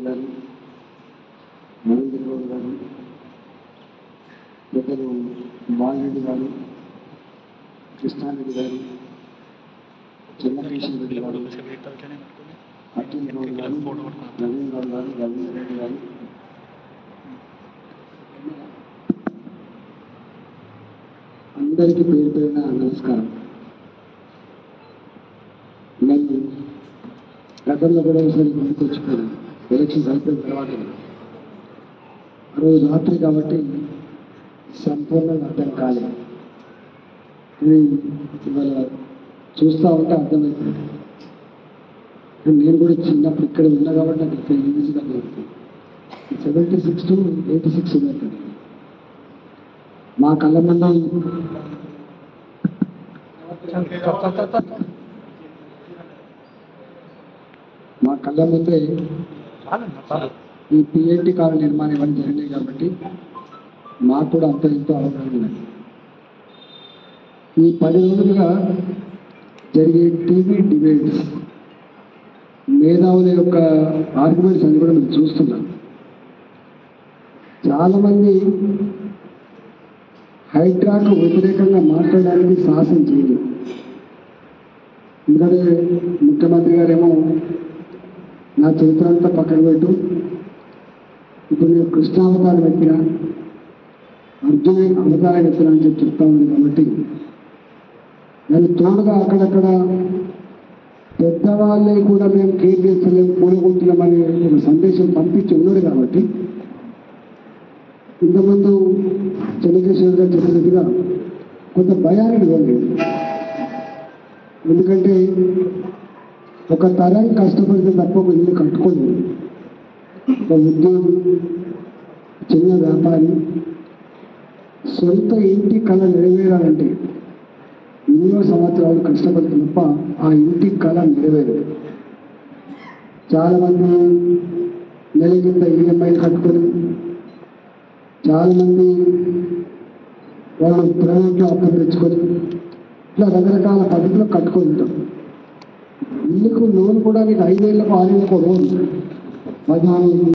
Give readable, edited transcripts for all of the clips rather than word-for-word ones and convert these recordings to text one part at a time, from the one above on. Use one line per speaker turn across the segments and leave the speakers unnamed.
గారు, నరేంద్ర గౌడ్ గారు, పెద్దలు బాలరెడ్డి గారు, కృష్ణారెడ్డి గారు, చెన్నకేశ్వర రెడ్డి గారు, అర్జున్ గౌడ్ గారు, నవీన్ గౌడ్ గారు, రవీంద్ర రెడ్డి గారు, అందరికీ పేరు పేరున నమస్కారం. నేను గతంలో కూడా ఒకసారి ముందుకు వచ్చిపోయాను. ఎలక్షన్స్ అయిపోయిన తర్వాత ఆ రోజు రాత్రి కాబట్టి సంపూర్ణంగా అర్థం కాలేదు. ఇది ఇవాళ చూస్తూ ఉంటే అర్థమవుతుంది. నేను కూడా చిన్నప్పుడు ఇక్కడ ఉన్నా కాబట్టి నాకు ఇక్కడ ఈజీగా దొరుకుతుంది. 76 to 86 ఉన్నట్టు మా కళ్ళ ముందు ఈ పిఎన్టీ కాలనీ నిర్మాణం ఇవన్నీ జరిగినాయి కాబట్టి మాకు కూడా అంత ఎంతో అవగాహన ఉన్నది. ఈ 10 రోజులుగా జరిగే టీవీ డిబేట్స్, మేధావుల యొక్క ఆర్గ్యుమెంట్స్ అని కూడా మేము చూస్తున్నాం. చాలామంది హైడ్రాకు వ్యతిరేకంగా మాట్లాడడానికి సాహసం చేయలేదు. ఎందుకంటే ముఖ్యమంత్రి గారేమో నా చరిత్ర అంతా పక్కన పెట్టు, ఇప్పుడు నేను కృష్ణావతారం ఎక్కిన, అర్జున అవతారం ఎక్కిన అని చెప్పి చెప్తా ఉంది. కాబట్టి దాన్ని తోడుగా అక్కడక్కడ పెద్దవాళ్ళే కూడా మేము కేర్ చేస్తలేము, కూడగొంటున్నామని ఒక సందేశం పంపించి ఉన్నాడు. కాబట్టి ఇంతకుముందు చెన్నకేశ్వర గారు చెప్పినట్టుగా కొంత భయానికి పోలేదు. ఎందుకంటే ఒక తరం కష్టపడితే తప్ప ఒక ఇల్లు కట్టుకోలేదు. ఒక ఉద్యోగి, చిన్న వ్యాపారి సొంత ఇంటి కళ నెరవేరాలంటే ఎన్నో సంవత్సరాలు కష్టపడితే తప్ప ఆ ఇంటి కళ నెరవేరదు. చాలామంది నెల కింద ఈఎంఐలు కట్టుకొని, చాలామంది వాళ్ళు ప్రైవేట్లో అప్పులు తెచ్చుకొని ఇట్లా రకరకాల పద్ధతిలో కట్టుకొని ఉంటారు. ఇల్లుకు లోన్ కూడా నీకు 5 ఏళ్ళకు 6 ఏళ్ళకు లోన్ 14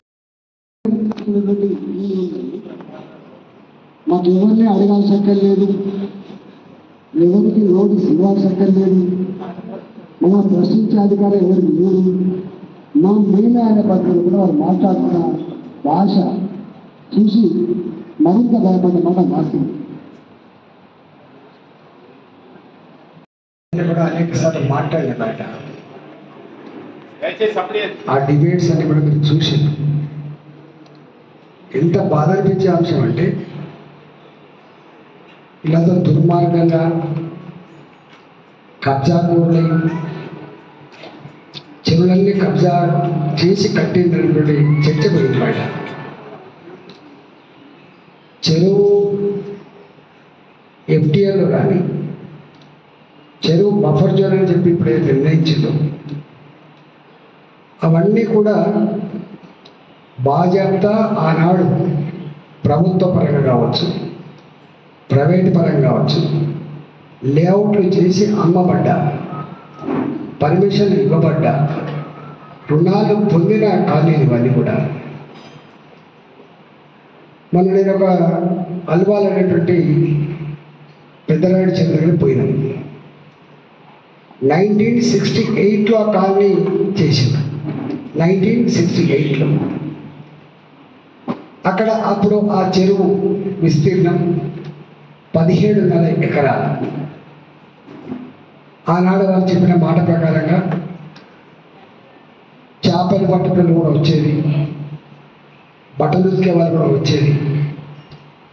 మాకు ఎవరిని అడగాల్సి అక్కర్లేదు, ఎవరికి నోటీస్ ఇవ్వాల్సి అక్కర్లేదు, మనం ప్రశ్నించే అధికారం ఎవరికి లేదు. మా మేమే అనే పద్ధతులు కూడా వాళ్ళు మాట్లాడుతున్న భాష చూసి మరింత భయపడమాట మాకు కూడా అనేక సార్లు మాట్లాడలే బయట. ఆ డిబేట్స్ అన్ని కూడా మీరు చూసి ఎంత బాధ అనిపించే అంశం అంటే, ఇలాతో దుర్మార్గంగా కబ్జా కోర్లై చెరువులన్నీ కబ్జా చేసి కట్టినటువంటి చర్చ పోయింది బయట. చెరువు ఎఫ్టీఎల్లో కానీ చెరువు బఫర్ జోన్ అని చెప్పి ఇప్పుడు నిర్ణయించిందో అవన్నీ కూడా బాధ్యత ఆనాడు ప్రభుత్వ పరంగా కావచ్చు, ప్రైవేటు పరంగా కావచ్చు, లేఅవుట్లు చేసి అమ్మబడ్డా, పర్మిషన్ ఇవ్వబడ్డా, రుణాలు పొందిన కాలనీలు ఇవన్నీ కూడా. మొన్న నేను ఒక అల్వాల్ అనేటువంటి పెద్దరాయుడు చెరువు దగ్గర పోయినాను. 1968లో ఆ కాలనీ చేసింది. 1968లో అక్కడ అప్పుడు ఆ చెరువు విస్తీర్ణం 17.5 ఎకరాలు. ఆనాడు వాళ్ళు చెప్పిన మాట ప్రకారంగా చేపలు పట్టుకుని కూడా వచ్చేది, బట్టలు ఉతికే వాళ్ళు కూడా వచ్చేది,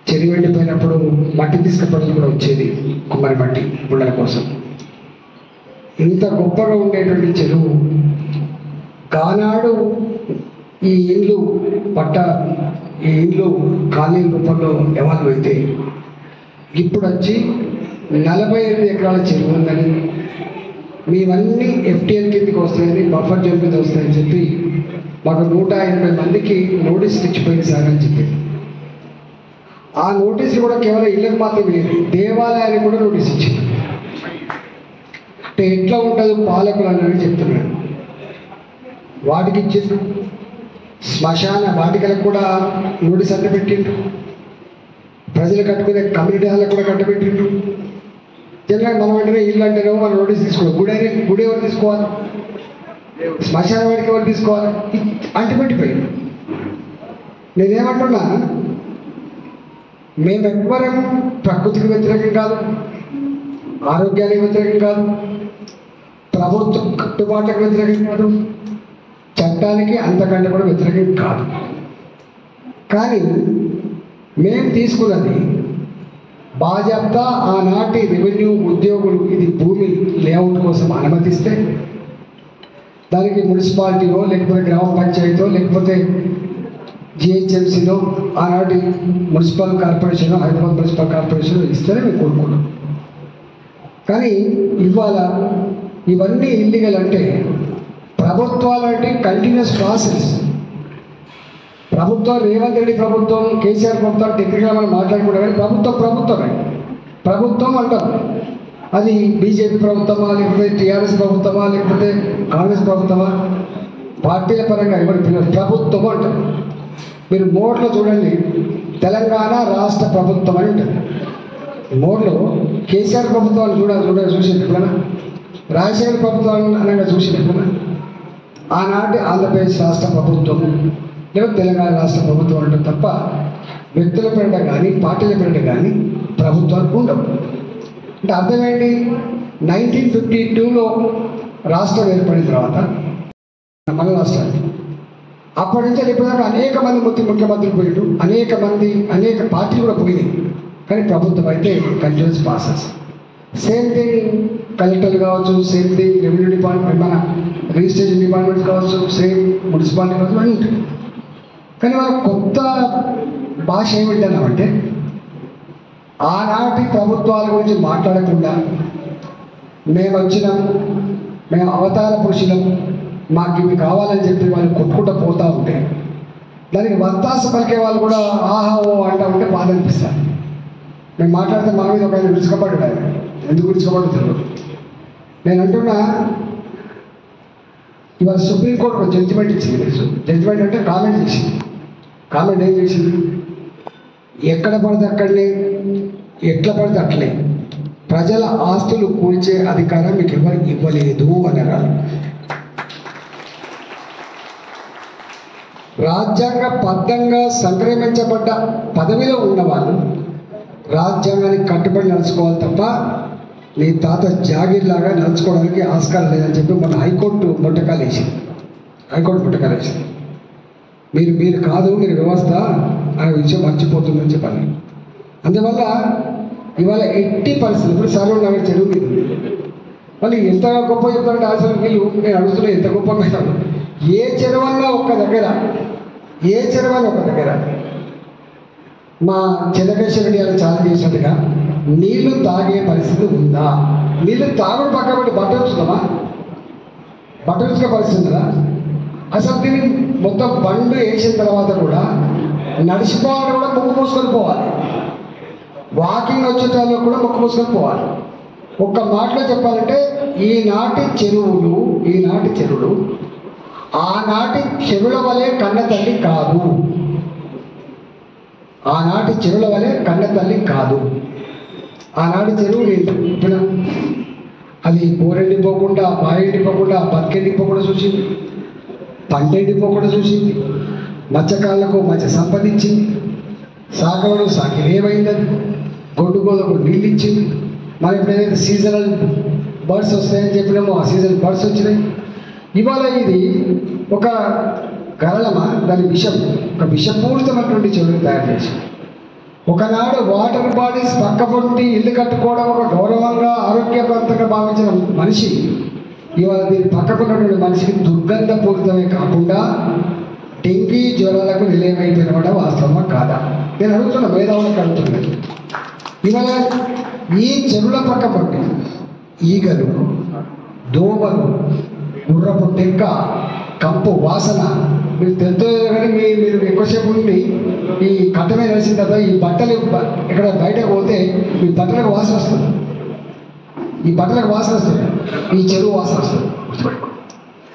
చెరువు ఎండిపోయినప్పుడు మట్టి తీసుకుపడలు కూడా వచ్చేది, కుమ్మరి మట్టి గుండెల కోసం. ఇంత గొప్పగా ఉండేటువంటి చెరువు కానాడు ఈ ఇండ్లు కాలనీ రూపంలో ఎవాల్వ్ అయితే ఇప్పుడు వచ్చి 48 ఎకరాల చెరువు ఉందని, మేవన్నీ ఎఫ్టీఎల్ కిందకి వస్తాయని, బఫర్ జోన్ కింద వస్తాయని చెప్పి మాకు 180 మందికి నోటీసులు ఇచ్చిపోయింది సార్ అని చెప్పి. ఆ నోటీసులు కూడా కేవలం ఇళ్ళకి మాత్రం లేదు, దేవాలయానికి కూడా నోటీస్ ఇచ్చింది. అంటే ఎట్లా ఉంటుంది పాలకులు అన్నది చెప్తున్నాడు. వాటికి ఇచ్చేసి శ్మశాన వాటికలకు కూడా నోటీస్ అడ్డపెట్టిండ్రు, ప్రజలు కట్టుకునే కమ్యూనిటీ హాల్లకు కూడా కట్టబెట్టిండ్రు. జనరల్గా మనం వెంటనే ఇల్లు అంటేనేమో మనం నోటీస్ తీసుకోవాలి, గుడి ఎవరు తీసుకోవాలి, శ్మశాన వాడికి ఎవరు తీసుకోవాలి, అంటిపెట్టిపోయింది. నేనేమంటున్నా, మేమెవ్వరం ప్రకృతికి వ్యతిరేకం కాదు, ఆరోగ్యానికి వ్యతిరేకం కాదు, ప్రభుత్వ కట్టుబాట్లకు వ్యతిరేకం కాదు, చట్టానికి అంతకంటే కూడా వ్యతిరేకం కాదు. కానీ మేము తీసుకున్నది బాధ్యత ఆనాటి రెవెన్యూ ఉద్యోగులు ఇది భూమి లేఅవుట్ కోసం అనుమతిస్తే దానికి మున్సిపాలిటీలో లేకపోతే గ్రామ పంచాయతీలో లేకపోతే జిహెచ్ఎంసీలో ఆనాటి municipal corporation Hyderabad municipal corporation ఇస్తేనే మేము కోరుకున్నాం. కానీ ఇవాళ ఇవన్నీ ఇల్లీగల్ అంటే ప్రభుత్వాలంటే కంటిన్యూస్ ప్రాసెస్. ప్రభుత్వం రేవంత్ రెడ్డి ప్రభుత్వం, కేసీఆర్ ప్రభుత్వం టెక్నికల్గా మనం మాట్లాడుకుంటాం కానీ ప్రభుత్వమే ప్రభుత్వం అంటాం. అది బీజేపీ ప్రభుత్వమా లేకపోతే టీఆర్ఎస్ ప్రభుత్వమా లేకపోతే కాంగ్రెస్ ప్రభుత్వమా, పార్టీల పరంగా ఎవరి ప్రభుత్వం అంటారు. మీరు మోడ్లో చూడండి, తెలంగాణ రాష్ట్ర ప్రభుత్వం అని ఉంటుంది. మోడ్లో కేసీఆర్ ప్రభుత్వాన్ని చూసింది ఎప్పుడైనా, రాజశేఖర ప్రభుత్వాన్ని అనగా చూసింది ఎప్పుడైనా, ఆనాటి ఆంధ్రప్రదేశ్ రాష్ట్ర ప్రభుత్వం లేదా తెలంగాణ రాష్ట్ర ప్రభుత్వం అంటే తప్ప వ్యక్తుల పేరిట కానీ పార్టీల పేరిట కానీ ప్రభుత్వానికి ఉండవు. అంటే అర్థమేంటి, 1952లో రాష్ట్రం ఏర్పడిన తర్వాత మన రాష్ట్రానికి అప్పటి నుంచి ఇప్పటిదాకా అనేక మంది ముఖ్యమంత్రులు పోయినారు, అనేక పార్టీలు కూడా పోయినాయి. కానీ ప్రభుత్వం అయితే కంటిన్యూస్ ప్రాసెస్. సేమ్ థింగ్ కలెక్టర్లు కావచ్చు, సేమ్ థింగ్ రెవెన్యూ డిపార్ట్మెంట్, మన రిజిస్ట్రేషన్ డిపార్ట్మెంట్ కావచ్చు, సేమ్ మున్సిపాలిటీ కావచ్చు అని ఉంటుంది. కానీ వాళ్ళ కొత్త భాష ఏమిటన్నామంటే ఆనాటి ప్రభుత్వాల గురించి మాట్లాడకుండా మేము అవతార పురుషులం, మాకు ఇవి కావాలని చెప్పి వాళ్ళు కొట్టుకుంటూ పోతూ ఉంటే దానికి వత్తాసు పలికే వాళ్ళు కూడా ఆహా ఓ అంటూ ఉంటే బాధ అనిపిస్తారు. మేము మాట్లాడితే మా మీద ఒక ఆయన విరుచుకపడ్డాడు, ఆయన ఎందుకు విరుచుకపడ్డా తెలియదు. నేను అంటున్నా, ఇవాళ సుప్రీంకోర్టు ఒక జడ్జిమెంట్ ఇచ్చింది. జడ్జిమెంట్ అంటే కామెంట్ చేసింది. కామెంట్ ఏం చేసింది, ఎక్కడ పడితే అక్కడనే ఎట్లా పడితే అట్లే ప్రజల ఆస్తులు కూల్చే అధికారం మీకు ఎవరు ఇవ్వలేదు అన్నారు. రాజ్యాంగబద్ధంగా సంక్రమించబడ్డ పదవిలో ఉన్నవాళ్ళు రాజ్యాంగానికి కట్టుబడి నడుచుకోవాలి తప్ప నీ తాత జాగీర్లాగా నడుచుకోవడానికి ఆస్కారం లేదని చెప్పి మన హైకోర్టు ముట్టకాలేసింది. మీరు కాదు, మీరు వ్యవస్థ అనే విషయం మర్చిపోతుందని చెప్పాలి. అందువల్ల ఇవాళ ఎట్టి పరిస్థితులు ఇప్పుడు సర్వం నగర్ చెరువు మీద మళ్ళీ ఎంత గొప్ప చెప్తారంటే అసలు వీళ్ళు నేను అడుగుతున్నా ఎంత గొప్ప మీద ఏ చెరువల్లో ఒక దగ్గర మా చంద్రకేశ్వర రెడ్డి గారు చాలా చేసినట్టుగా నీళ్లు తాగే పరిస్థితి ఉందా? నీళ్లు తాగుడు పక్కబట్టి బట్టలు ఉతుకే పరిస్థితి ఉందా? అసలు దీన్ని మొత్తం బండ్లు వేసిన తర్వాత కూడా నడిచిపోవాలి కూడా ముక్కు మూసుకొని పోవాలి, వాకింగ్ వచ్చేటాల్లో కూడా ముక్కు మూసుకొని పోవాలి. ఒక్క మాటలో చెప్పాలంటే ఈనాటి చెరువులు ఆనాటి చెరువుల వలె కన్న తల్లి కాదు. ఆనాటి చెరువులు ఇప్పుడు అది బోరెండిపోకుండా, బారెండిపోకుండా, బతికెండిపోకుండా చూసింది, పంట ఎండిపోకుండా చూసింది, మత్స్యకారులకు మత్స్య సంపదించింది, సాగవడు సాగిరేమైందని, గొడ్డుగోలకు నీళ్ళు ఇచ్చింది. మనం ఎప్పుడైతే సీజనల్ బర్డ్స్ వస్తాయని చెప్పినామో ఆ సీజనల్ బర్డ్స్ వచ్చినాయి. ఇవాళ ఇది ఒక గరళమా, దాని ఒక విషపూరితమైనటువంటి చెరువుని తయారు చేసి ఒకనాడు వాటర్ బాడీస్ పక్కపొంటి ఇల్లు కట్టుకోవడం ఒక గౌరవంగా ఆరోగ్యవంతంగా భావించిన మనిషి ఇవాళ దీన్ని పక్కకున్నటువంటి మనిషికి దుర్గంధపూరితమే కాకుండా డెంగీ జ్వరాలకు నిలయమైపోయిన వాస్తవమా కాదా? నేను అడుగుతున్నా, మేధావులకు అడుగుతున్నాను. ఇవాళ ఈ చెరువుల పక్క పట్టి ఈగలు, దోమలు, గుర్రపు టెంక, కంపు వాసన మీరు తెలుస్తుంది. కానీ మీరు ఎక్కువసేపు ఉండి ఈ కట్టమే నడిచిన తర్వాత ఈ బట్టలు ఇక్కడ బయటకు పోతే ఈ బట్టలకు వాసన వస్తుంది, ఈ చెరువు వాసన వస్తుంది.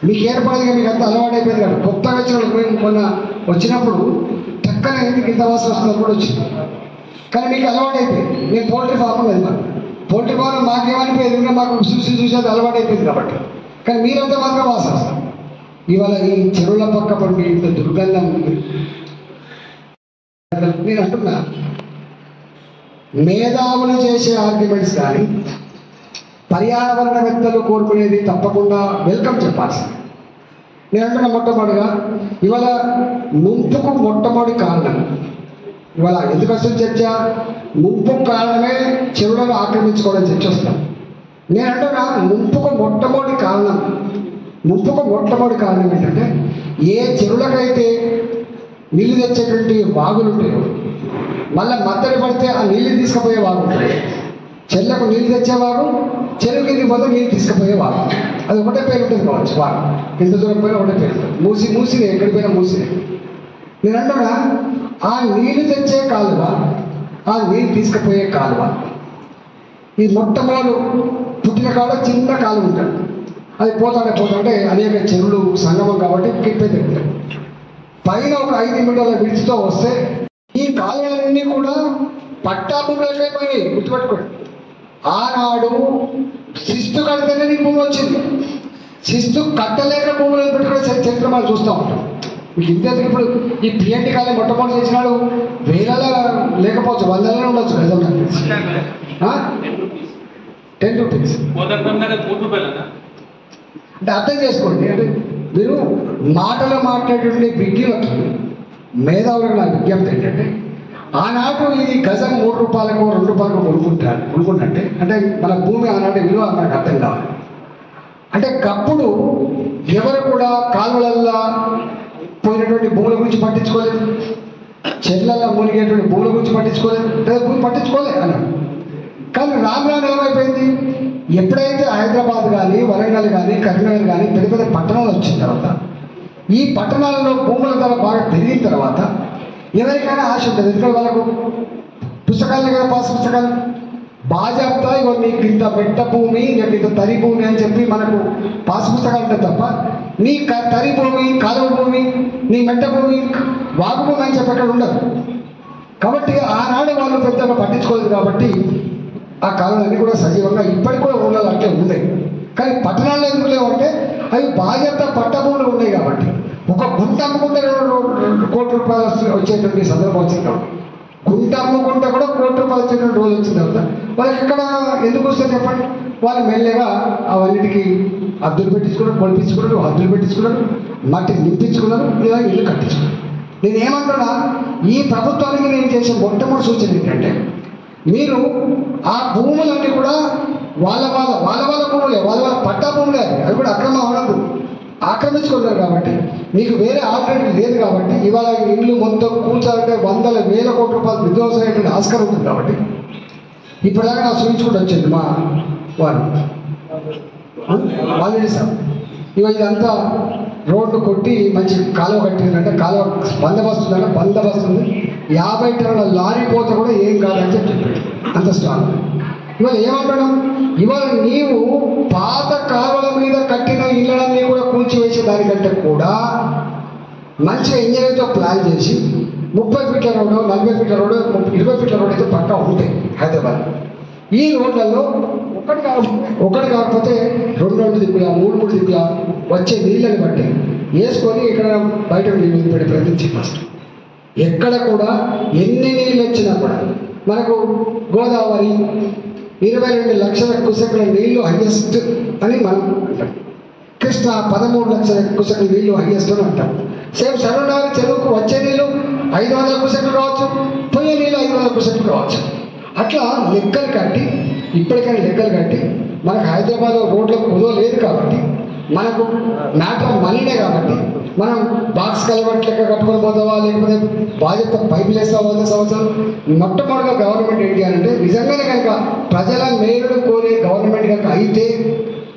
మీకు ఏర్పడదుగా, మీకు అంతా అలవాటు అయిపోయింది కదా. కొత్తగా వచ్చిన మొన్న వచ్చినప్పుడు చక్కగా ఎందుకు ఇంత వాసన వస్తున్నప్పుడు కూడా వచ్చింది. కానీ మీకు అలవాటు అయిపోయింది. నేను పోల్ట్రీ ఫార్మ్ వెళ్తాను, పోల్ట్రీ ఫార్మ్ మాకేమనిపోయేది, ఇంకా మాకు చూసి అది అలవాటు అయిపోయింది కాబట్టి. కానీ మీరంతా మాత్రం వాసన వస్తాం. ఇవాళ ఈ చెరువుల పక్క పండి ఇంత దుర్గంధం ఉంది. నేను అంటున్నా, మేధావులు చేసే ఆర్గ్యుమెంట్స్ కానీ పర్యావరణవేత్తలు కోరుకునేది తప్పకుండా వెల్కమ్ చెప్పాల్సింది. నేను అంటున్నా, మొట్టమొదటిగా ఇవాళ ముంపుకు మొట్టమొదటి కారణం, ఇవాళ ఎందుకు వస్తుంది చర్చ, ముంపుకు కారణమే చెరువులను ఆక్రమించుకోవడం చర్చ వస్తాం. నేను అంటున్నా, ముంపుకు మొట్టమొదటి కారణం ఏంటంటే, ఏ చెరువులకైతే నీళ్ళు తెచ్చేటువంటి వాగులు ఉంటాయో, మళ్ళీ మత్తడి పడితే ఆ నీళ్ళు తీసుకుపోయే వాగు ఉంటాయి. చెర్లకు నీళ్ళు తెచ్చేవాగు, చెరువు కిందికి పోతే నీళ్ళు తీసుకుపోయే వాగు. అది ఒకటే పేరు ఉంటుంది కావచ్చు, వాగు ఎంత దూరం పోయినా ఒకటే పేరు ఉంటుంది. మూసినే ఎక్కడికి పోయినా మూసినే. నేను అంటున్నా, ఆ నీళ్ళు తెచ్చే కాలువ, ఆ నీళ్ళు తీసుకుపోయే కాలువ, ఈ మొట్టమొదలు పుట్టిన కాడ చిన్న కాలువ ఉంటుంది. అది పోతాంటే అనేక చెరువులు సంగమం కాబట్టి కిప్పేది ఉంటాయి. పైన ఒక 5 మీటర్ల విడిచితో వస్తే ఈ కాలువలన్నీ కూడా పట్టా భూములకైపోయినాయి. గుర్తుపెట్టుకోండి, ఆనాడు శిస్తు కడితేనే నీ భూమి వచ్చింది. శిస్తు కట్టలేక భూములు పెట్టుకునే చరిత్ర మనం చూస్తూ ఉంటాం. మీకు ఇంతేందుకు, ఇప్పుడు ఈ పిఎన్టీ కాలేజ్ మొట్టమొదటి చేసినాడు వేలలో లేకపోవచ్చు, 100లలో ఉండొచ్చు. నిజంగా 10 రూపీస్ అంటే అర్థం చేసుకోండి. అంటే మీరు మాటలు మాట్లాడేటువంటి విజ్ఞులకి, మేధావులకు నా విజ్ఞప్తి ఏంటంటే, ఆనాడు ఇది గజం 3 రూపాయలకు 2 రూపాయలకు కొనుక్కుంటే అంటే మన భూమి ఆనాటి విలువ మనకు అర్థం కావాలి. అంటే ఒకప్పుడు ఎవరు కూడా కాలువలల్లో పోయినటువంటి భూముల గురించి పట్టించుకోలేదు, చెర్లల్లో మునిగేటువంటి భూముల గురించి పట్టించుకోలేదు, లేదా భూమి పట్టించుకోలేదు అన్నాడు. కానీ రాను రాను ఏమైపోయింది, ఎప్పుడైతే హైదరాబాద్ కానీ వరంగల్ కానీ కరీంనగర్ కానీ పెద్ద పెద్ద పట్టణాలు వచ్చిన తర్వాత, ఈ పట్టణాలలో భూముల ధర బాగా పెరిగిన తర్వాత ఎవరికైనా ఆశ ఉంటుంది. ఎందుకంటే వాళ్ళకు పుస్తకాలు కదా, పాస్ పుస్తకాలు బాజాప్తా ఇవ్వ నీకు ఇంత మెట్ట భూమి, ఇంత తరి భూమి అని చెప్పి మనకు పాస్ పుస్తకాలు ఉంటాయి తప్ప, నీ తరి భూమి, కాలువ భూమి, నీ మెట్ట భూమి, వాగు భూమి అని చెప్పి అక్కడ ఉండదు. కాబట్టి ఆనాడు వాళ్ళు పెద్దగా పట్టించుకోలేదు. కాబట్టి ఆ కాలువలన్నీ కూడా సజీవంగా ఇప్పటికి కూడా ఊళ్ళో అట్లే ఉన్నాయి. కానీ పట్టణాల్లో ఎందుకు లేవంటే అవి బాధ్యత పట్ట భూములు ఉన్నాయి కాబట్టి. ఒక గుంట అమ్ముకుంటే 2 కోట్ల రూపాయలు వచ్చేటువంటి సందర్భం వచ్చింది కాబట్టి, గుంట అమ్ముకుంటే కూడా 1 కోటి రూపాయలు వచ్చేటువంటి రోజు వచ్చిన తర్వాత వాళ్ళకి ఎక్కడ ఎందుకు వస్తుంది చెప్పండి. వాళ్ళు మెల్లగా అవన్నిటికీ హద్దులు పెట్టించుకున్నారు, పొలిపించుకున్నారు, హద్దులు పెట్టించుకున్నారు, మట్టి నింపించుకున్నారు, ఇలా ఇల్లు కట్టించుకున్నారు. నేను ఏమంటున్నా, ఈ ప్రభుత్వానికి నేను చేసే మొట్టమొదటి సూచన ఏంటంటే, మీరు ఆ భూములన్నీ కూడా వాళ్ళ భూములే, వాళ్ళ పట్టా భూములే, అవి కూడా ఆక్రమించుకున్నారు. కాబట్టి మీకు వేరే ఆల్టర్నేటివ్ లేదు. కాబట్టి ఇవాళ ఇల్లు మొత్తం కూర్చాలంటే 100,000 కోట్ల రూపాయలు విధ్వంసమైనటువంటి ఆస్కారం ఉంటుంది. కాబట్టి ఇప్పటిదాకా నాకు చూపించుకుంటూ వచ్చింది మా వాళ్ళు చేశాం. ఇవాళ ఇదంతా రోడ్డు కొట్టి మంచి కాలువ కట్టిందంటే, కాలువ బందోబస్తు ఉందంటే బందోబస్తు ఉంది. 50 టన్నుల లారీ పోతే కూడా ఏం కాదని చెప్పాడు, అంత స్ట్రాంగ్. ఇవాళ ఏమంటున్నాం, ఇవాళ నీవు పాత కాలువల మీద కట్టిన ఇళ్ళన్నీ కూడా కూల్చివేసే దానికంటే కూడా మంచిగా ఇంజనీర్తో ప్లాన్ చేసి 30 ఫీట్ల రోడ్డు, 40 ఫీట్ల రోడ్డు, 20 ఫీట్ల రోడ్డు అయితే పక్కా ఉంటాయి హైదరాబాద్. ఈ రోడ్లలో ఒకటి కాకపోతే 2 దిక్కుల 3 దిక్కుల వచ్చే నీళ్ళని బట్టి వేసుకొని ఇక్కడ బయట నీళ్ళు వదిలిపెట్టే ప్రయత్నం చేస్తాం. ఎక్కడ కూడా ఎన్ని నీళ్ళు వచ్చినా కూడా మనకు గోదావరి 22 లక్షల క్యూసెక్ల నీళ్లు హైయెస్ట్ అని మనం అంటాం. కృష్ణ 13 లక్షల క్యూసెక్ల నీళ్లు హైయెస్ట్ అని అంటాం. సేమ్ సరళనాథ చెరువుకు వచ్చే నీళ్ళు 500 క్యూసెక్లు కావచ్చు, పోయే నీళ్ళు 500 క్యూసెక్లు కావచ్చు. అట్లా లెక్కలు కట్టి, ఇప్పటికైనా లెక్కలు కట్టి, మనకు హైదరాబాద్ రోడ్లో కుదో లేదు కాబట్టి, మనకు మ్యాటర్ మనీనే కాబట్టి, మనం బాక్స్ కలవట్ లెక్క కట్టుకొని పోతావా, లేకపోతే బాధ్యత పైపులు వేస్తావా 100 సంవత్సరాలు. మొట్టమొదటిగా గవర్నమెంట్ ఏంటి అంటే, నిజంగానే కనుక ప్రజల మేలును కోరే గవర్నమెంట్ కనుక అయితే,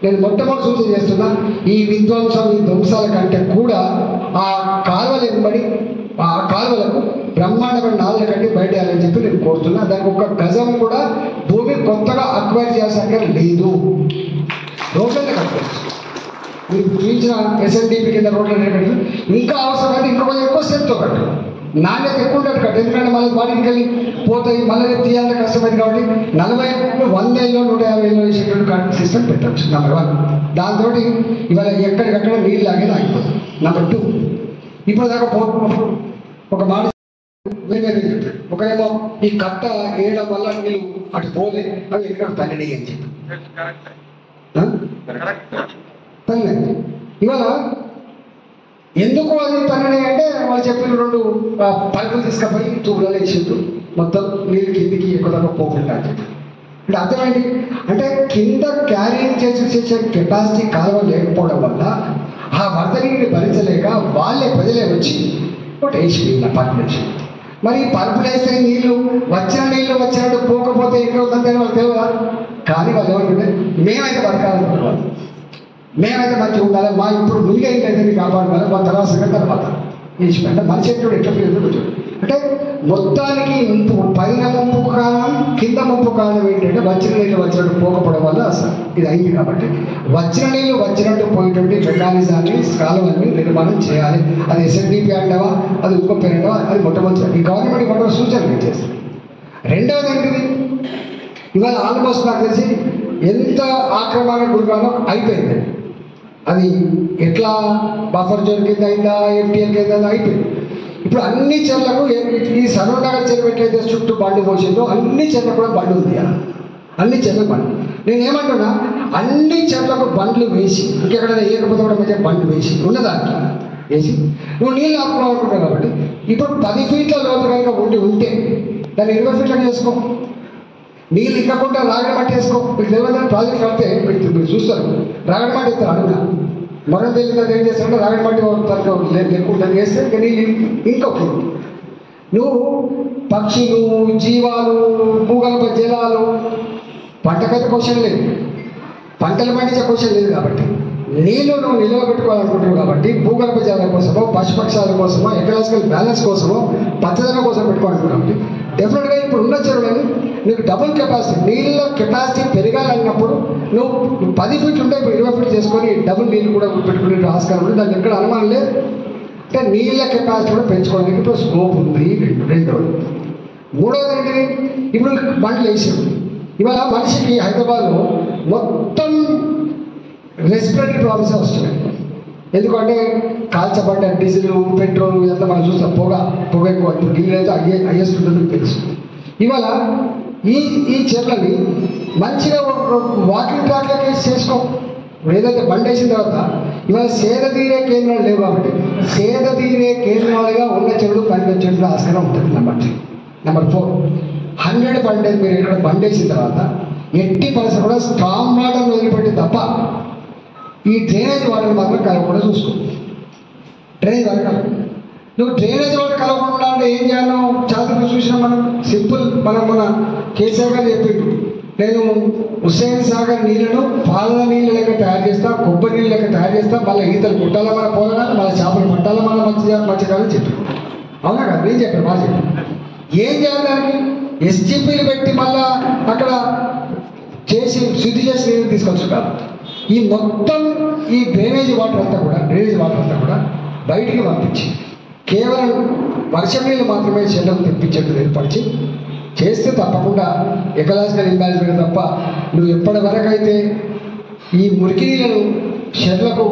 నేను మొట్టమొదటి సూచన చేస్తున్నా, ఈ విధ్వంసం, ఈ ధ్వంసాల కంటే కూడా ఆ కాలువలు వెంబడి ఆ కాలువలకు బ్రహ్మాండమైన నాలుగు కట్టి బయటేయాలని చెప్పి నేను కోరుతున్నా. దానికి 1 గజం కూడా భూమి కొత్తగా అక్వైర్ చేయాల్సిన లేదు, రోడ్లనే కట్టుకోవచ్చు. మీరు చూపించిన SNDP కింద రోడ్లు ఇంకా అవసరమైతే ఇంకా కొంచెం ఎక్కువ స్ట్రెంత్తో కట్టు, నాణ్యత ఎక్కువ ఉంటుంది కట్టు. ఎందుకంటే మళ్ళీ వాటికి వెళ్ళి పోతాయి, మళ్ళీ రేపు తీయాలంటే కష్టమైంది. కాబట్టి 40 100 ఏళ్ళు 150 ఏళ్ళు వేసేటువంటి కరెంట్ సిస్టమ్ పెట్టచ్చు. నెంబర్ 1. దాంతో ఇవాళ ఎక్కడికక్కడ నీళ్ళు లాగేది ఆగిపోతుంది. నెంబర్ 2, ఇప్పుడు దాకా పోతున్నప్పుడు ఒక మాట వేరే చెప్పాడు. ఒకరేమో ఈ కట్ట వేయడం వల్ల నీళ్ళు అటు పోలే, అవి ఎక్కడ తల్లిని అని చెప్పి తల్లి. ఇవాళ ఎందుకు అది తల్లిని అంటే వాళ్ళు చెప్పిన 2 పైపులు తీసుకుపోయి తూపులలో వేసిండు, మొత్తం నీళ్ళు కిందికి ఎక్కువ దాకా పోకుండా అని చెప్పి. అంటే అర్థమైంది అంటే కింద క్యారీయింగ్ చేసే కెపాసిటీ కాలువ లేకపోవడం వల్ల ఆ వరద నీటిని భరించలేక వాళ్ళే ప్రజలే వచ్చి ఒకటి వేసి పాపులేషన్. మరి పరుపులు వేస్తే నీళ్ళు వచ్చినట్టు పోకపోతే ఎక్కడవుతుంది అని వాళ్ళు తెలియదా? కానీ వాళ్ళు ఏమంటుంటే మేమైతే బతకాలనుకుంటున్నాం, మేమైతే మంచిగా ఉండాలి, మా ఇప్పుడు నువ్వు ఏంటంటే మీకు కాపాడుకోవాలి, మా తర్వాత అంటే మనిషి ఎప్పుడు ఎట్లా ఫీల్ అవుతుంది అంటే మొత్తానికి పైన ముంపు కారణం కింద ముంపు కారణం ఏంటంటే వచ్చిన నీళ్ళు వచ్చినట్టు పోకపోవడం వల్ల అసలు ఇది అయింది. కాబట్టి వచ్చిన నీళ్ళు వచ్చినట్టు పోయేటువంటి మెకానిజాన్ని కాలువల్ని నిర్మాణం చేయాలి. అది SNDP అంటావా, అది ఇంకో పేరు అంటావా, అది మొట్టమొదటి ఈ గవర్నమెంట్ మొట్టమొదటి సూచనలు చేస్తుంది. రెండవది ఏంటిది, ఇవాళ ఆల్మోస్ట్ నాకు తెలిసి ఎంత ఆక్రమణ గురిగానో అయిపోయింది. అది ఎట్లా బఫర్ జోన్ కింద అయిందా, FTL కింద అయిపోయింది. ఇప్పుడు అన్ని చెర్లకు ఈ సరౌండర్ చెరువు ఎట్లయితే చుట్టూ బండి పోసిందో అన్ని చెర్లకు కూడా బండి ఉంది. అన్ని చెర్లకు బండి. నేను ఏమంటున్నా, అన్ని చెర్లకు బండ్లు వేసి ఇంకెక్కడ ఏకపోతే కూడా మంచిగా బండ్లు వేసి ఉన్నదానికి వేసి నువ్వు నీళ్ళు ఆపుకోవాలనుకుంటావు. కాబట్టి ఇప్పుడు 10 ఫీట్ల లోతు కనుక ఉంటే దాన్ని 20 ఫీట్లకు చేసుకో. నీళ్ళు ఇక్కకుండా రాగడి మట్టి వేసుకో. మీకు తెలియదని ప్రాజెక్ట్ కడితే మీరు చూస్తారు, రాగడి మట్టి ఇస్తారు అడుగునా మరణ తెలియదు ఏం చేస్తారంటే రాగడి మట్టి లేకుండా వేస్తే నీళ్ళు ఇంకొక. నువ్వు పక్షులు, జీవాలు, భూగర్భ జలాలు, పంటకైతే క్వశ్చన్ లేదు, పంటలు పండించే క్వశ్చన్ లేదు. కాబట్టి నీళ్ళు నువ్వు నిల్వ పెట్టుకోవాలనుకుంటున్నావు. కాబట్టి భూగర్భ జలాల కోసమో, పశుపక్షాల కోసమో, ఎకలాజికల్ బ్యాలెన్స్ కోసమో, పచ్చదనం కోసం పెట్టుకోవాలనుకుంటున్నావు. కాబట్టి డెఫినెట్గా ఇప్పుడు ఉన్న చెరువులని నీకు డబుల్ కెపాసిటీ నీళ్ళ కెపాసిటీ పెరగాలన్నప్పుడు నువ్వు 10 ఫీట్లు ఉంటే ఇప్పుడు 20 ఫీట్లు చేసుకొని డబుల్ నీళ్ళు కూడా పెట్టుకునే ఆస్కారం ఉంది. దానికి ఎక్కడ అనుమానం లేదు. అంటే నీళ్ళ కెపాసిటీ కూడా పెంచుకోవడానికి ఇప్పుడు స్కోప్ ఉంది. రెండోది. మూడోది ఏంటిది, ఇప్పుడు బండ్లు వేసాం. ఇవాళ మనిషికి హైదరాబాద్లో మొత్తం రెస్పిరేటరీ ప్రాబ్లమ్స్ వస్తున్నాయి. ఎందుకంటే కాల్చబడ్డ డీజిల్, పెట్రోల్ ఇదంతా మనం చూస్తాం. పొగ ఎక్కువ. ఇప్పుడు ఢిల్లీ అయితే హైయెస్ట్ ఉంటుందని తెలుసు. ఇవాళ ఈ చెర్లని మంచిగా వాకింగ్ ట్రాక్లకి చేసుకో. ఏదైతే బండి వేసిన తర్వాత ఇవాళ సేదతీరే కేంద్రాలు లేవు. కాబట్టి సేదతీరే కేంద్రాలుగా ఉన్న చెరువులు కనిపించే ఆస్కారం ఉంటుంది. నెంబర్ 4 100 బండి మీరు ఇక్కడ బండి వేసిన తర్వాత ఎట్టి పరిస్థితి కూడా స్ట్రాంగ్ వాటర్ వదిలిపెట్టి తప్ప ఈ డ్రైనేజ్ వాటర్ మాత్రం కలవకుండా చూసుకో. డ్రైనేజ్ వాటర్ నువ్వు డ్రైనేజ్ వాటర్ కలవకుండా అంటే ఏం చేయాలో చాలా చూసినా మనం సింపుల్. మన కేసీఆర్ గారు చెప్పిండు, నేను హుస్సేన్ సాగర్ నీళ్ళను పాలన నీళ్ళ లెక్క తయారు చేస్తా, కొబ్బరి నీళ్ళ లెక్క తయారు చేస్తా, మళ్ళీ ఈతలు కుట్టాల మన పోలగాలి, మళ్ళీ చేపలు పట్టాల మన మత్స్యకాలని చెప్పాడు. అవునా కదా? నేను చెప్పాను, బాగా చెప్పాను. ఏం చేయాలి దానికి? SGPలు పెట్టి మళ్ళా అక్కడ చేసి శుద్ధి చేసి నీళ్ళు తీసుకొచ్చు కాదు. ఈ మొత్తం ఈ డ్రైనేజ్ వాటర్ అంతా కూడా బయటికి పంపించి కేవలం వర్షం నీళ్ళు మాత్రమే చెల్లకు తెప్పించేట్టు ఏర్పరిచి చేస్తే తప్పకుండా ఎకలాజికల్ ఇంబ్యాలెన్స్ తప్ప నువ్వు ఎప్పటి వరకైతే ఈ మురికి నీళ్ళను చెర్లకు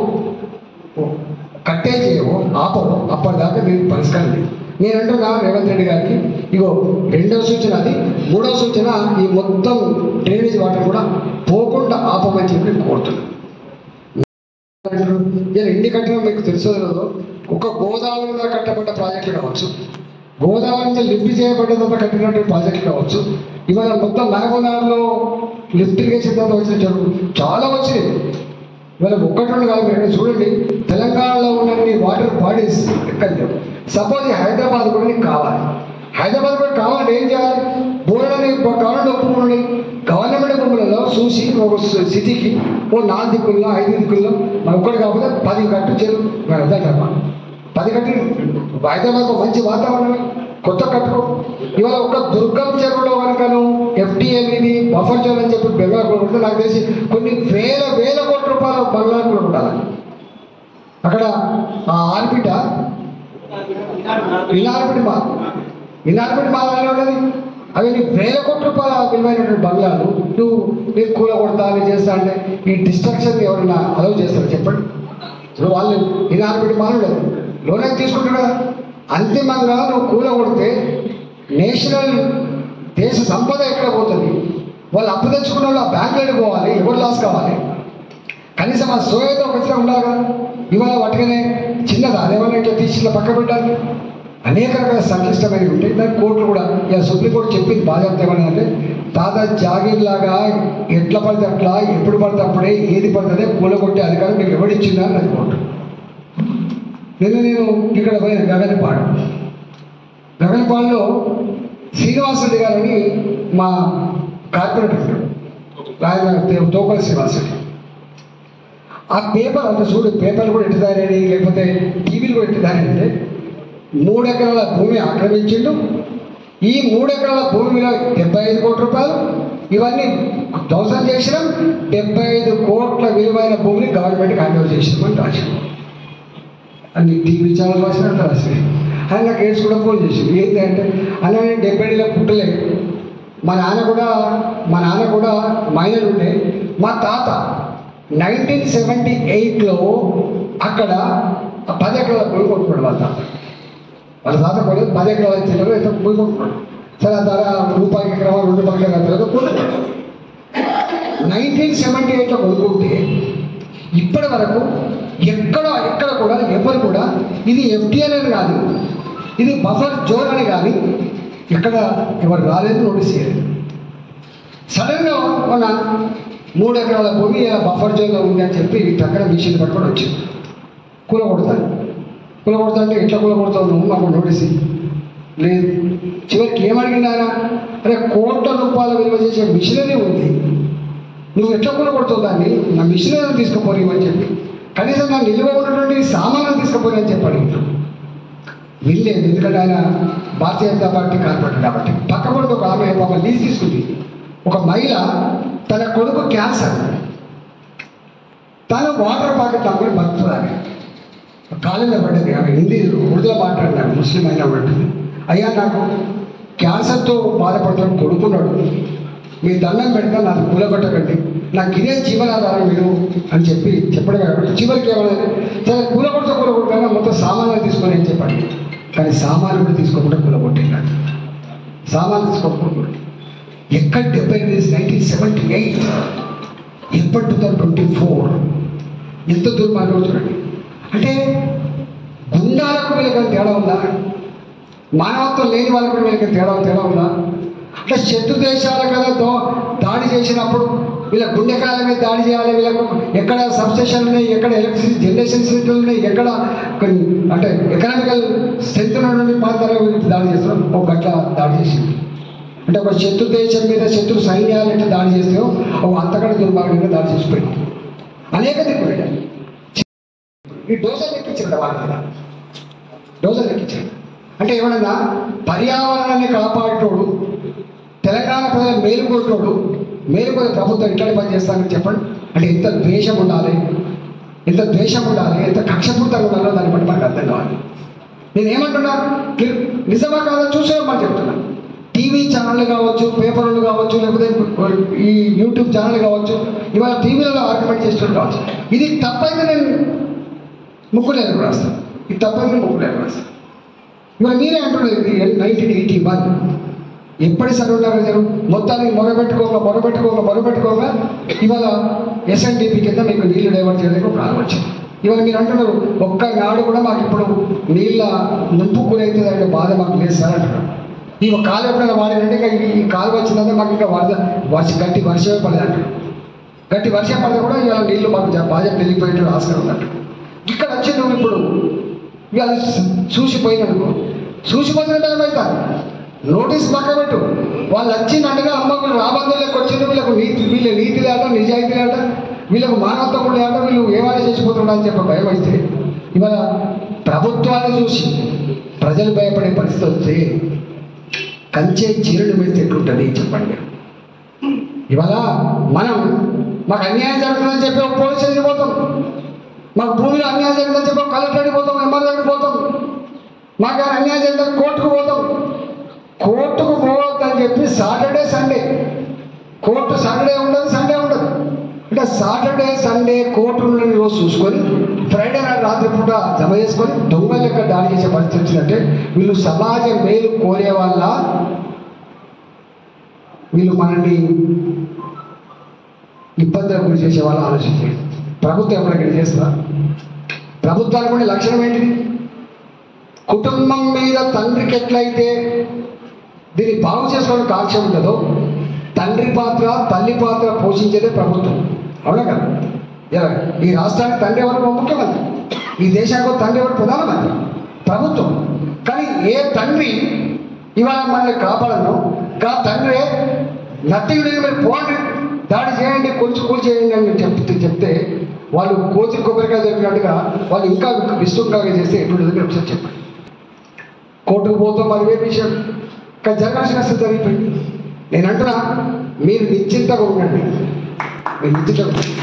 కట్టే చేయవో ఆపవో అప్పటిదాకా దీనికి పరిష్కారం లేదు. నేనంటున్నా రేవంత్ రెడ్డి గారికి, ఇగో 2వ సూచన అది. 3వ సూచన ఈ మొత్తం డ్రైనేజ్ వాటర్ కూడా పోకుండా ఆపమని చెప్పి కోరుతున్నాను. ఎన్ని కట్టినా మీకు తెలుసో ఒక గోదావరి మీద కట్టబడ్డ ప్రాజెక్టులు కావచ్చు, గోదావరి నుంచి లిఫ్ట్ చేయబడ్డ తర్వాత కట్టినటువంటి ప్రాజెక్టులు కావచ్చు, ఇవాళ మొత్తం మహబూబ్నగర్లో లిఫ్ట్ ఇరిగేషన్ తర్వాత వచ్చిన చెరువు చాలా వచ్చినాయి. ఇవాళ ఒక్కటి కాదు, మీరు చూడండి తెలంగాణలో ఉన్న వాటర్ బాడీస్ ఎక్కడ లేవు. సపోజ్ హైదరాబాద్ కూడా నీకు కావాలి, హైదరాబాద్ కూడా కావాలంటే ఏం చేయాలి? బోర్డని గవర్నమెంట్ ఒప్పుకోండి. గవర్నమెంట్ భూములలో చూసి ఒక సిటీకి 4 దిక్కుల్లో 5 దిక్కుల్లో మన ఒక్కటి కాకపోతే 10 కట్టు చెరువు వద్దామా, 10 కట్టి హైదరాబాద్ మంచి వాతావరణం కొత్త కట్టుకో. ఇవాళ ఒక దుర్గం చెరువులో కనుకను FTL ఇది బఫర్ జోన్ అని చెప్పి బెంగళూరు ఉంటే నాకు తెలిసి కొన్ని వేల కోట్ల రూపాయల బంగ్లాలు కూడా ఉండాలి. అక్కడ ఆ ఆర్బిట ఇనార్బిట్ మాల్ ఉన్నది. అవి నీకు వేల కోట్ల రూపాయల విలువైనటువంటి బంగ్లాలు నీకు కూల కొడతా అని చేస్తా అంటే ఈ డిస్ట్రక్షన్ ఎవరైనా అలౌ చేస్తారు చెప్పండి? ఇప్పుడు వాళ్ళు ఇనార్బిట్ మాల్ ఉండదు, లోన్ అయితే తీసుకుంటారు కదా. అంతిమంగా నువ్వు కూల కొడితే నేషనల్ దేశ సంపద ఎక్కడ పోతుంది? వాళ్ళు అప్పు తెచ్చుకున్న వాళ్ళు ఆ బ్యాంకులకు పోవాలి, ఎవరు లాస్ కావాలి? కనీసం ఆ సోయతో ఖచ్చితంగా ఉండాలి కదా. ఇవాళ వాటికనే చిన్నది అదేమన్నా ఇట్లా తీసి పక్క పెట్టాలి. అనేక రకాల సంక్లిష్టమైనవి ఉంటాయి. దాని కోర్టులు కూడా ఇలా సుప్రీంకోర్టు చెప్పింది బాగా చెప్తామని అంటే తాత జాగీర్ లాగా ఎట్లా పడితే అట్లా ఎప్పుడు పడితే అప్పుడే ఏది పడుతుందే కూలగొట్టే అధికారం మీకు ఎవడిచ్చిందా అని అది కోర్టు. నేను ఇక్కడ పోయిన గగనపాడులో శ్రీనివాసరెడ్డి గారని మా కార్పొరేటర్ రాజధాని తోకల శ్రీనివాసరెడ్డి. ఆ పేపర్ అంటే చూడు, పేపర్లు కూడా ఎట్టు తయారని లేకపోతే టీవీలు కూడా ఎట్టు తయారంటే 3 ఎకరాల భూమి ఆక్రమించిండు. ఈ 3 ఎకరాల భూమి మీద 75 కోట్ల రూపాయలు ఇవన్నీ ధ్వంసం చేసినాం. 75 కోట్ల విలువైన భూమిని గవర్నమెంట్కి హ్యాండ్ ఓవర్ చేసినామని రాశాను. అన్ని టీవీ ఛానల్ రాసినంత రాసి ఆయన నాకు ఏడ్స్ కూడా ఫోన్ చేసింది. ఏంటి అంటే అలా నేను 70 పుట్టలేదు. మా నాన్న కూడా మైనర్ ఉండే. మా తాత 1978లో అక్కడ 10 ఎకరాల భూమి కొట్టుకున్నాడు. వాళ్ళ తాత కూడా 10 ఎకరాల చిల్లర అయితే భూమి కొట్టుకున్నాడు. సరే ఆ ధర రూపాయికి ఎకరా 2 రూపాయలకి ఎకరా కొనుక్కున్నాడు. 1978లో కొనుక్కుంటే ఇప్పటి వరకు ఎక్కడ కూడా ఎవరు కూడా ఇది ఎఫ్టీఎల్ అని కాదు, ఇది బఫర్ జోన్ అని కానీ ఎక్కడ ఎవరు రాలేదు, నోటీస్ చేయలేదు. సడన్గా మన 3 ఎకరాల భూమి ఇలా బఫర్ జోన్లో ఉంది అని చెప్పి అక్కడ మిషన్ పట్టుకొని వచ్చింది. కూలగొడతాను అంటే ఎట్లా కూలగొడతావు నువ్వు, మాకు నోటీస్ లేదు. చివరికి ఏమడిగినారా, అరే కోట్ల రూపాయల విలువ చేసే మిషనరీ ఉంది, నువ్వు ఎట్లా కూలగొడతావు దాన్ని, నా మిషనరీ తీసుకుపోనివని చెప్పి కనీసం నా నిలువ ఉన్నటువంటి సామాన్లు తీసుకుపోయినని చెప్పాడు. వీళ్ళేది, ఎందుకంటే ఆయన భారతీయ జనతా పార్టీ కార్పొరేటర్ కాబట్టి. పక్కపడి ఒక ఆమె పాప లీజ్ తీసుకుంది. ఒక మహిళ తన కొడుకు క్యాన్సర్, తను వాటర్ ప్యాకెట్ అమ్ముకొని బతుకుతుంది. కాలేజీలో పడ్డది. ఆమె హిందీ ఉర్దూలో మాట్లాడినాడు, ముస్లిం అయినా పడుతుంది. అయ్యా నాకు క్యాన్సర్తో బాధపడుతున్న కొడుకున్నాడు, మీ దండం పెడతా నాకు కూలగొట్టకండి, నాకు ఇదే జీవనాధారం మీరు అని చెప్పి చెప్పడం కాబట్టి చివరికి ఏమన్నా సరే కూలగొట్టగా మొత్తం సామాన్లు తీసుకొని అని చెప్పండి. కానీ సామాన్లు కూడా తీసుకోకుండా కూలగొట్టినాడు. సామాన్లు తీసుకోకుండా ఎక్కడ 1978 ఎప్పటి 2024 ఎంత దుర్మార్గం చూడండి. అంటే గుండాలకు వీళ్ళకి తేడా ఉందా, మానవత్వం లేని వాళ్ళకు వీళ్ళకి తేడా ఉందా? అంటే శత్రు దేశాల కదా దాడి చేసినప్పుడు వీళ్ళ గుండెకాయల మీద దాడి చేయాలి, వీళ్ళకు ఎక్కడ సబ్స్టేషన్లు ఉన్నాయి, ఎక్కడ ఎలక్ట్రిసిటీ జనరేషన్ సెంటర్లు ఉన్నాయి, ఎక్కడ అంటే ఎకనామికల్ స్ట్రెంత్ ఉన్నటువంటి ప్రాంతాల్లో వీళ్ళకి దాడి చేస్తున్నాం. ఒక గట్ల దాడి చేసింది అంటే ఒక శత్రు దేశం మీద శత్రు సైన్యాలు ఎట్లా దాడి చేస్తాయో ఒక అంతకంటే దుర్మార్గంగా దాడి చేసిపోయింది. అనేక దిక్కులు ఈ డోజర్లు ఎక్కించాడు వాళ్ళ మీద, డోజర్లు ఎక్కించాడు. అంటే ఏమన్నా పర్యావరణాన్ని కాపాడేటోడు, తెలంగాణ ప్రజల మేలుకోటోడు, మేలుకొని ప్రభుత్వం ఇట్లాంటి పని చేస్తానని చెప్పండి. అంటే ఎంత ద్వేషం ఉండాలి, ఎంత కక్షపూర్తంగా ఉండాలో దాన్ని బట్టి మనకు అర్థం కావాలి. నేనేమంటున్నా, నిజమా కాదో చూసేమని చెప్తున్నా. టీవీ ఛానళ్ళు కావచ్చు, పేపర్లు కావచ్చు, లేకపోతే ఈ యూట్యూబ్ ఛానల్ కావచ్చు, ఇవాళ టీవీలలో ఆర్గ్యుమెంట్ చేస్తున్నారు కావచ్చు. ఇది తప్పైతే నేను ముక్కులేరు రాస్తాను, ఇది తప్పైతే ముక్కులేరు రాస్తాను. ఇవాళ మీరే అంటున్నారు 1981 ఎప్పటి సర్వనాలు మొత్తానికి మొరబెట్టుకోగా ఇవాళ SNDP కింద మీకు నీళ్లు డైవర్ట్ చేయడానికి ఒక కాలం వచ్చింది. ఇవాళ మీరు అంటున్నారు ఒక్కనాడు కూడా మాకు ఇప్పుడు నీళ్ళ ముంపు గురైతుంది అంటే బాధ మాకు లేదు సార్ అంటున్నారు. ఈ కాలు ఎప్పుడైనా వాడినంటే ఈ కాలు వచ్చిందంటే మాకు ఇంకా గట్టి వర్షమే పడదంటారు. గట్టి వర్షం పడితే కూడా ఇవాళ నీళ్లు మాకు బాగా పెరిగిపోయేటువంటి ఆస్కారం ఉందంట. ఇక్కడ వచ్చి నువ్వు ఇప్పుడు ఇవాళ చూసిపోయిననుకో, చూసిపోతున్న టైం అవుతారు, నోటీస్ పక్క పెట్టు. వాళ్ళు వచ్చిందంటగా అమ్మ వీళ్ళు రాబందులకు వచ్చింది, వీళ్ళ నీతి లేట, నిజాయితీ లేట, వీళ్ళకు మానవత్వం కూడా లేట, వీళ్ళు ఏమైనా చేసిపోతున్నా అని చెప్పి భయం అయితే ఇవాళ ప్రభుత్వాన్ని చూసి ప్రజలు భయపడే పరిస్థితి వస్తే కంచే చీరలు మీద ఎట్లుంటుంది చెప్పండి. ఇవాళ మనం మాకు అన్యాయం జరుగుతుందని చెప్పి ఒక పోలీస్ స్టేషన్ పోతాం, మాకు భూమిలో అన్యాయం జరిగిందని చెప్పి కలెక్టర్ దగ్గరికి పోతాం, ఎంఆర్ఓ దగ్గరికి పోతాం. మాకు అన్యాయం జరిగిందని కోర్టుకు పోతాం. కోర్టుకు పోవద్దని చెప్పి సాటర్డే సండే, కోర్టు సాటర్డే ఉండదు, సండే ఉండదు. అంటే సాటర్డే సండే కోర్టు రోజు చూసుకొని ఫ్రైడే నాడు రాత్రి పూట జమ చేసుకొని దొంగల లెక్క దాడి చేసే పరిస్థితి వచ్చిందంటే వీళ్ళు సమాజ మేలు కోరే వాళ్ళ, వీళ్ళు మనల్ని ఇబ్బందులకు గురి చేసే వాళ్ళు ఆలోచించారు. ప్రభుత్వం ఎప్పుడైనా చేస్తా? ప్రభుత్వానికి కూడా లక్షణం ఏంటిది? కుటుంబం మీద తండ్రికి ఎట్లయితే దీన్ని బాగు చేసుకోవడానికి కాంక్ష ఉంటుందో తండ్రి పాత్ర తల్లి పాత్ర పోషించేదే ప్రభుత్వం. అవునా కదా? ఈ రాష్ట్రానికి తండ్రి ఎవరు? ముఖ్యమంత్రి. ఈ దేశానికి తండ్రి ఎవరు? ప్రధానమంత్రి. ప్రభుత్వం. కానీ ఏ తండ్రి ఇవాళ మనల్ని కాపాడను కా తండ్రి నథింగ్ లేదు, మీరు పోండి, దాడి చేయండి, కూల్ చేయండి అని చెప్తే వాళ్ళు కోచి కొబ్బరికాయ దొరికినట్టుగా వాళ్ళు ఇంకా విస్తృతంగా చేస్తే ఎటువంటి మీరు ఒకసారి చెప్పండి. కోర్టుకు పోతాం, అది వేరే విషయం. కానీ జరగాల్సిన నష్టం జరిగిపోయింది. నేను అంటున్నా, మీరు నిశ్చింతగా ఉండండి, మీరు నిశ్చింతగా ఉండండి.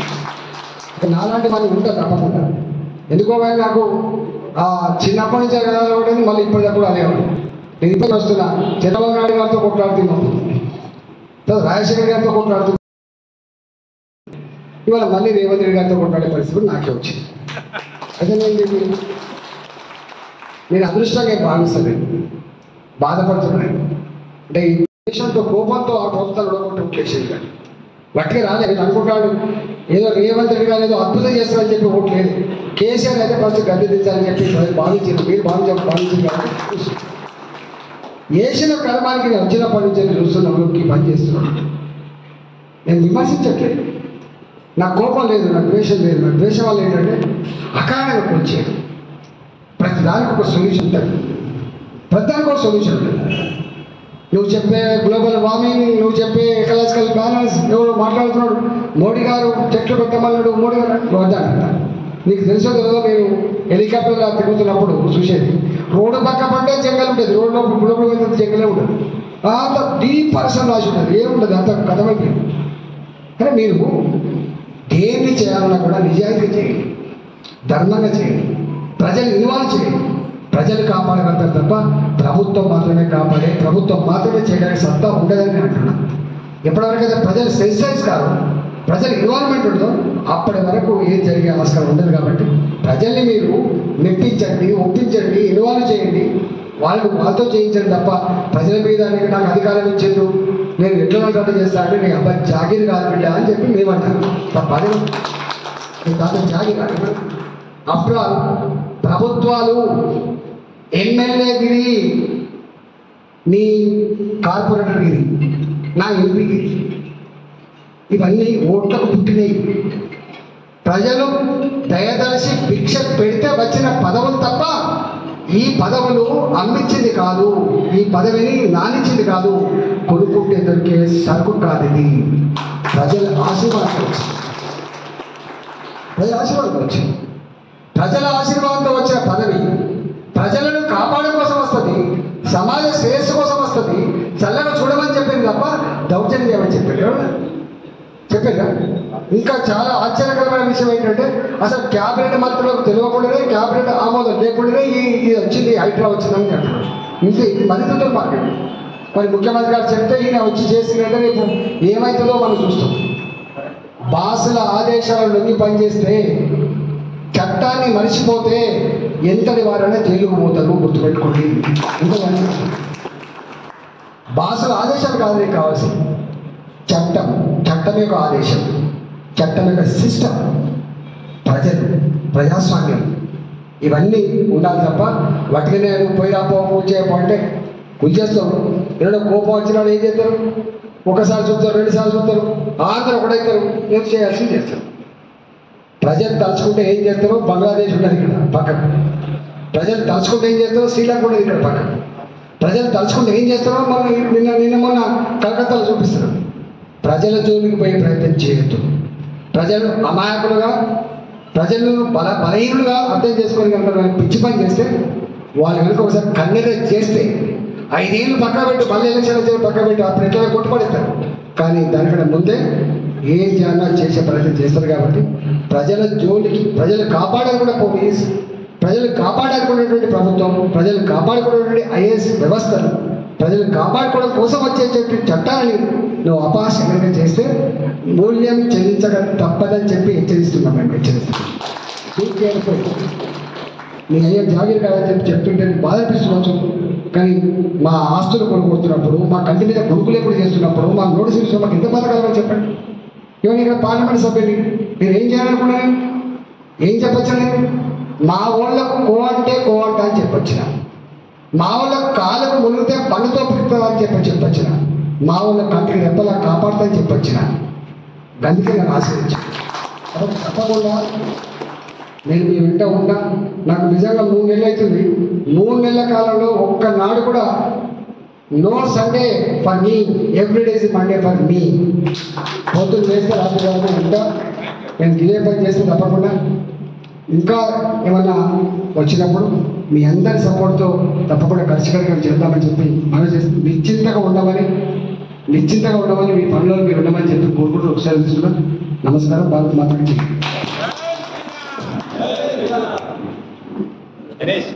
నాలాంటి మనం ఉంటారు తప్పకుండా. ఎందుకో నాకు చిన్నప్పటి నుంచి కూడా మళ్ళీ ఇప్పటిదాకా కూడా అనేవాడు. నేను ఇబ్బంది వస్తున్నా, చంద్రబాబు నాయుడు గారితో కొట్లాడుతున్నాం, రాజశేఖర్ గారితో కొట్లాడుతున్నాం, ఇవాళ మళ్ళీ రేవంత్ రెడ్డి గారితో కొట్లాడే పరిస్థితి నాకే వచ్చింది. అయితే నేను అదృష్టంగా భావిస్తాను, బాధపడుతున్నాను. అంటే ఈ దేశంతో కోపంతో ఆ ప్రభుత్వాలు కూడా కేసీఆర్ గారు వట్టిగా రాలేదు. అనుకుంటాడు ఏదో రేవంత్ రెడ్డి గారు ఏదో అద్భుతం చేస్తారని చెప్పి ఓట్లు లేదు. కేసీఆర్ అయితే ఫస్ట్ గద్దె దించాలని చెప్పి భావించారు. మీరు భావించారు కాబట్టి వేసిన కర్మానికి నేను వచ్చినప్పటి నుంచి చూస్తున్నాను, పని చేస్తున్నాను. నేను విమర్శించట్లేదు, నాకు కోపం లేదు, నాకు ద్వేషం లేదు. నాకు ద్వేషం వల్ల ఏంటంటే అకారణంగా వచ్చేది. ప్రతి దానికి ఒక సొల్యూషన్ ఉంటుంది, ప్రతి దానికి ఒక సొల్యూషన్ ఉంటుంది. నువ్వు చెప్పే గ్లోబల్ వార్మింగ్, నువ్వు చెప్పే ఎకలాజికల్ బ్యాలెన్స్, ఎవరు మాట్లాడుతున్నాడు, మోడీ గారు చెట్లు పెట్టమన్నాడు, మోడీ గారు వద్దంట. నీకు తెలుసో కదా, నేను హెలికాప్టర్లో తిరుగుతున్నప్పుడు చూసేది, రోడ్డు పక్క పడ్డే జంగల్ ఉంటుంది, రోడ్లో లోపల జంగలే ఉంటుంది. అంత డీప్ పర్సన్ రాసి ఉంటుంది, ఏముంటుంది, అంత కథమైపోయింది. కానీ మీరు దేన్ని చేయాలన్నా కూడా నిజాయితీగా చేయండి, ధర్మంగా చేయండి, ప్రజలు ఇన్వాల్వ్ చేయండి. ప్రజలు కాపాడగలుగుతారు తప్ప ప్రభుత్వం మాత్రమే కాపాడే, ప్రభుత్వం మాత్రమే చేయడానికి సత్తా ఉండదని నేను అంటున్నాను. ఎప్పటివరకైతే ప్రజలు సెన్సిటైజ్ కాదు, ప్రజలు ఇన్వాల్వ్మెంట్ ఉండదో అప్పటి వరకు ఏం జరిగే ఆస్కారం ఉండదు. కాబట్టి ప్రజల్ని మీరు మెప్పించండి, ఒప్పించండి, ఇన్వాల్వ్ చేయండి, వాళ్ళతో చేయించండి తప్ప ప్రజల మీద నాకు అధికారం ఇచ్చిండు, నేను ఎట్లా గట్ట చేస్తా అంటే నీ అబ్బాయి జాగిరి కాదు బిడ్డ అని చెప్పి మేమంటాను తప్ప నీ తాత జాగిరి కాదు. ఆఫ్టర్ ఆల్ ప్రభుత్వాలు ఎమ్మెల్యే గిరి, నీ కార్పొరేటర్ గిరి, నా ఎంపీ గిరి, ఇవన్నీ ఓట్లకు పుట్టినాయి. ప్రజలు దయదలిసి భిక్ష పెడితే వచ్చిన పదవులు తప్ప ఈ పదవులు అమ్మించింది కాదు, ఈ పదవిని నానించింది కాదు, కొనుక్కుంటే దొరికే సరుకు కాదు. ఇది ప్రజల ఆశీర్వాదం వచ్చింది, ప్రజల ఆశీర్వాదం వచ్చింది. ప్రజల ఆశీర్వాదంతో వచ్చిన పదవి ప్రజలను కాపాడడం కోసం వస్తుంది, సమాజ శ్రేయస్సు కోసం వస్తుంది, చల్లగా చూడమని చెప్పింది తప్ప దౌర్జన్యం చేయమని చెప్పారు. చెప్పారా? ఇంకా చాలా ఆశ్చర్యకరమైన విషయం ఏంటంటే అసలు క్యాబినెట్ మంత్రులకు తెలియకుండానే, క్యాబినెట్ ఆమోదం లేకుండానే ఇది వచ్చింది, హైడ్రా వచ్చిందని అంటారు. ఇది మరింతతో మాట్లాడు. మరి ముఖ్యమంత్రి గారు చెప్తే ఈయన వచ్చి చేసినట్టే రేపు ఏమవుతుందో మనం చూస్తాం. బాసుల ఆదేశాలను లొంగి పనిచేస్తే, చట్టాన్ని మరిచిపోతే ఎంతటి వారైనా జైలుకు పోతారు, గుర్తుపెట్టుకోండి. ఇంతమంది బాసుల ఆదేశాలు కాదు నీకు కావాల్సింది, చట్టం, చట్టం యొక్క ఆదేశం, చట్టం యొక్క సిస్టమ్, ప్రజలు, ప్రజాస్వామ్యం, ఇవన్నీ ఉండాలి తప్ప వాటికనే పోయి రాపో పూజ చేయపో అంటే పూజ చేస్తాం. ఏదో కోపం వచ్చినాడు ఏం చేస్తారు, ఒకసారి చూస్తారు, రెండుసార్లు చూస్తారు, అందరూ ఒకటైతారు, ఏం చేయాల్సింది చేస్తారు. ప్రజలు తలుచుకుంటే ఏం చేస్తారో బంగ్లాదేశ్ ఉన్నది ఇక్కడ పక్కన, ప్రజలు తలుచుకుంటే ఏం చేస్తారో శ్రీలంక ఉన్నది ఇక్కడ పక్కన, ప్రజలు తలుచుకుంటే ఏం చేస్తారో నిన్న మొన్న కలకత్తాలో చూపిస్తారు. ప్రజల జోలికి పోయే ప్రయత్నం చేయొద్దు. ప్రజలు అమాయకులుగా, ప్రజలను బలహీనులుగా అర్థం చేసుకొని కనుక పిచ్చి పని చేస్తే, వాళ్ళు కనుక ఒకసారి కన్నెర చేస్తే 5 ఏళ్ళు పక్క పెట్టి మళ్ళీ ఎలక్షన్ వచ్చి పక్క పెట్టి అప్పుడు ఎట్లా కొట్టుపడతారు. కానీ దానికన్నా ముందే ఏం చేయాలో చేసే ప్రయత్నం చేస్తారు. కాబట్టి ప్రజల జోలికి ప్రజలు కాపాడాలనుకున్న పోలీస్, ప్రజలు కాపాడాలనుకున్నటువంటి ప్రభుత్వం, ప్రజలు కాపాడుకున్నటువంటి ఐఏఎస్ వ్యవస్థలు, ప్రజలు కాపాడుకోవడం కోసం వచ్చేటువంటి చట్టాలని నువ్వు అపహాస్యంగా చేస్తే మూల్యం చెల్లించక తప్పదని చెప్పి హెచ్చరిస్తున్నాం. మేము హెచ్చరిస్తున్నాం. నీ అయ్యే జాగిరి కాదని చెప్పి చెప్తుంటే బాధ అనిపిస్తుండొచ్చు. కానీ మా ఆస్తులు కొనుక్కొడుతున్నప్పుడు, మా కంటి మీద కొడుకు లేకుండా చేస్తున్నప్పుడు, మా నోటీస్ ఇస్తున్న మాకు ఎంత బాధ కలగాలని చెప్పండి. ఇవన్నీ ఇక్కడ పార్లమెంట్ సభ్యుని మీరు ఏం చేయాలనుకున్నాను, ఏం చెప్పచ్చు? మా ఊళ్ళకు కోవంట అని చెప్పొచ్చిన, మా వాళ్ళకు కాళ్ళకు మునిగితే పళ్ళతో పిలుపుతా అని చెప్పొచ్చిన, మా వాళ్ళ కంటికి రెప్పలా కాపాడుతాని చెప్పొచ్చిన. అందుకే నన్ను ఆశ్రయించాను. కాబట్టి తప్పకుండా నేను మీ వెంట ఉంటా. నాకు నిజంగా 3 నెలలు అవుతుంది. 3 నెలల కాలంలో ఒక్కనాడు కూడా no Sunday for me, every day is Monday for me. పొద్దున్న చేస్తే రాత్రి వరకు ఉంటా. నేను ఇదే పని చేస్తే తప్పకుండా ఇంకా ఏమన్నా వచ్చినప్పుడు మీ అందరి సపోర్ట్తో తప్పకుండా ఖచ్చితంగా చేద్దామని చెప్పి మనం చేస్తే నిశ్చింతగా ఉండమని మీ పనుల్లో మీరు ఉండమని చెప్పి కోరుకుంటూ ఒకసారి తీసుకున్నాం. నమస్కారం. భారత్ మాతకి జై.
Ganesh.